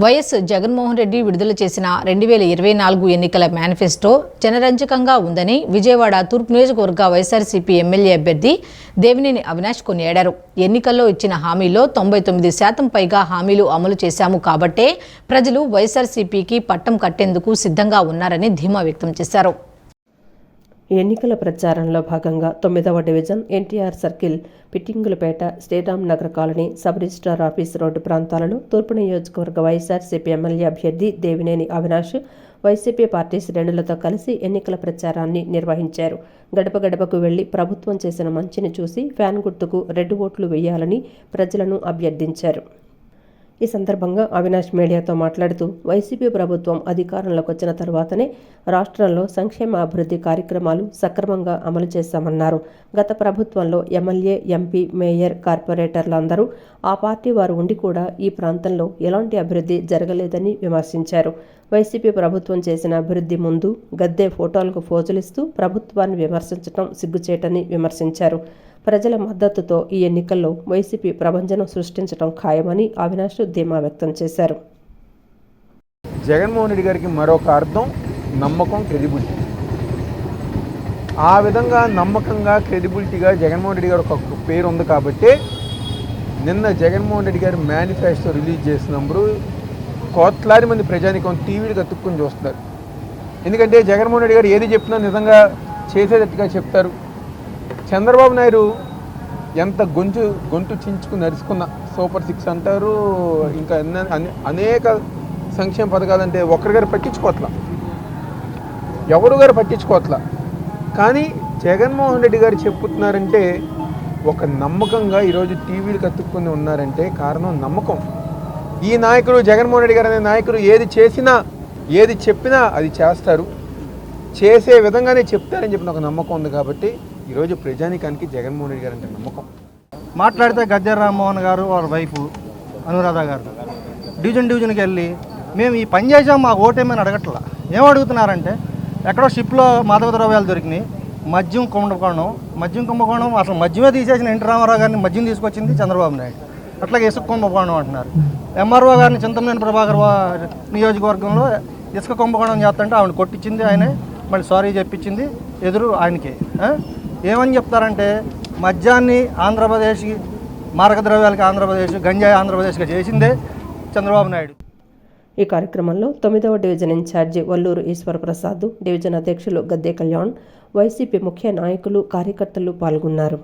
YS Jaganmohan Reddy విడుదల చేసిన 2024 ఎన్నికల మేనిఫెస్టో జనరంజకంగా ఉందని విజయవాడ తూర్పు నియోజకవర్గ వైఎస్ఆర్సీపీ ఎమ్మెల్యే అభ్యర్థి దేవినేని అవినాష్ కొనియాడారు. ఎన్నికల్లో ఇచ్చిన హామీలో 99% పైగా హామీలు అమలు చేశాము కాబట్టే ప్రజలు వైఎస్ఆర్సీపీకి పట్టం కట్టేందుకు సిద్ధంగా ఉన్నారని ధీమా వ్యక్తం చేశారు. ఎన్నికల ప్రచారంలో భాగంగా 9వ division NTR circle, Pittingulapeta, Sriram Nagar colony, sub registrar office road ప్రాంతాలలో తూర్పు నియోజకవర్గ వైఎస్ఆర్సీపీ ఎమ్మెల్యే అభ్యర్థి దేవినేని అవినాష్ వైసీపీ పార్టీ శ్రేణులతో కలిసి ఎన్నికల ప్రచారాన్ని నిర్వహించారు. గడప గడపకు వెళ్లి ప్రభుత్వం చేసిన మంచిని చూసి ఫ్యాన్ గుర్తుకు రెడ్ ఓట్లు వేయాలని ప్రజలను అభ్యర్థించారు. ఈ సందర్భంగా అవినాష్ మీడియాతో మాట్లాడుతూ వైసీపీ ప్రభుత్వం అధికారంలోకి వచ్చిన తర్వాతనే రాష్ట్రంలో సంక్షేమ అభివృద్ధి కార్యక్రమాలు సక్రమంగా అమలు చేశామన్నారు. గత ప్రభుత్వంలో ఎమ్మెల్యే, ఎంపీ, మేయర్, కార్పొరేటర్లందరూ ఆ పార్టీ వారు ఉండి కూడా ఈ ప్రాంతంలో ఎలాంటి అభివృద్ధి జరగలేదని విమర్శించారు. వైసీపీ ప్రభుత్వం చేసిన అభివృద్ధి ముందు గద్దె ఫోటోలకు ఫోజులిస్తూ ప్రభుత్వాన్ని విమర్శించడం సిగ్గుచేటని విమర్శించారు. ప్రజల మద్దతుతో ఈ ఎన్నికల్లో వైసీపీ ప్రభంజనం సృష్టించడం ఖాయమని అవినాష్ ధీమా వ్యక్తం చేశారు. జగన్మోహన్ రెడ్డి గారికి మరొక అర్థం నమ్మకం, క్రెడిబిలిటీ. ఆ విధంగా నమ్మకంగా, క్రెడిబిలిటీగా జగన్మోహన్ రెడ్డి గారు ఒక పేరు ఉంది కాబట్టి నిన్న జగన్మోహన్ రెడ్డి గారు మేనిఫెస్టో రిలీజ్ చేసినప్పుడు కోట్లాది మంది ప్రజానికం టీవీలు కతుక్కుని చూస్తున్నారు. ఎందుకంటే జగన్మోహన్ రెడ్డి గారు ఏది చెప్పినా నిజంగా చేసేటట్టుగా చెప్తారు. చంద్రబాబు నాయుడు ఎంత గొంతు చించుకుని నడుచుకున్న సూపర్ 6 అంటారు, ఇంకా అనేక సంక్షేమ పథకాలంటే ఒక్కరిగారు పట్టించుకోవట్లా, ఎవరు గారు పట్టించుకోవట్లా. కానీ జగన్మోహన్ రెడ్డి గారు చెప్పుతున్నారంటే ఒక నమ్మకంగా ఈరోజు టీవీలు కత్తుక్కుని ఉన్నారంటే కారణం నమ్మకం. ఈ నాయకుడు జగన్మోహన్ రెడ్డి గారు అనే నాయకుడు ఏది చేసినా, ఏది చెప్పినా అది చేస్తారు, చేసే విధంగానే చెప్తారని చెప్పిన ఒక నమ్మకం ఉంది. కాబట్టి ఈరోజు ప్రజానికానికి జగన్మోహన్ రెడ్డి గారు అంటే నమ్మకం. మాట్లాడితే గద్దె రామ్మోహన్ గారు వాళ్ళ వైఫ్ అనురాధ గారు డివిజన్కి వెళ్ళి మేము ఈ పని చేసాం, మాకు ఓటేమని అడగట్లా. ఏం అడుగుతున్నారంటే ఎక్కడో షిప్లో మాదక ద్రవ్యాలు దొరికినాయి, మద్యం కుంభకోణం అసలు మద్యమే తీసేసిన ఎన్టీ రామారావు గారిని మద్యం తీసుకొచ్చింది చంద్రబాబు నాయుడు. అట్లాగే ఇసుక కుంభకోణం అంటున్నారు. ఎంఆర్ఓ గారిని చింతమనేని ప్రభాకర్ నియోజకవర్గంలో ఇసుక కుంభకోణం చేస్తుంటే ఆవిడ కొట్టించింది ఆయనే, మళ్ళీ సారీ చెప్పించింది ఎదురు ఆయనకి. ఏమని చెప్తారంటే మద్యాన్ని ఆంధ్రప్రదేశ్కి, మారక ద్రవ్యాలకి ఆంధ్రప్రదేశ్, గంజాయి ఆంధ్రప్రదేశ్గా చేసిందే చంద్రబాబు నాయుడు. ఈ కార్యక్రమంలో 9వ డివిజన్ ఇన్ఛార్జి వల్లూరు ఈశ్వరప్రసాద్, డివిజన్ అధ్యక్షులు గద్దె కళ్యాణ్, వైసీపీ ముఖ్య నాయకులు, కార్యకర్తలు పాల్గొన్నారు.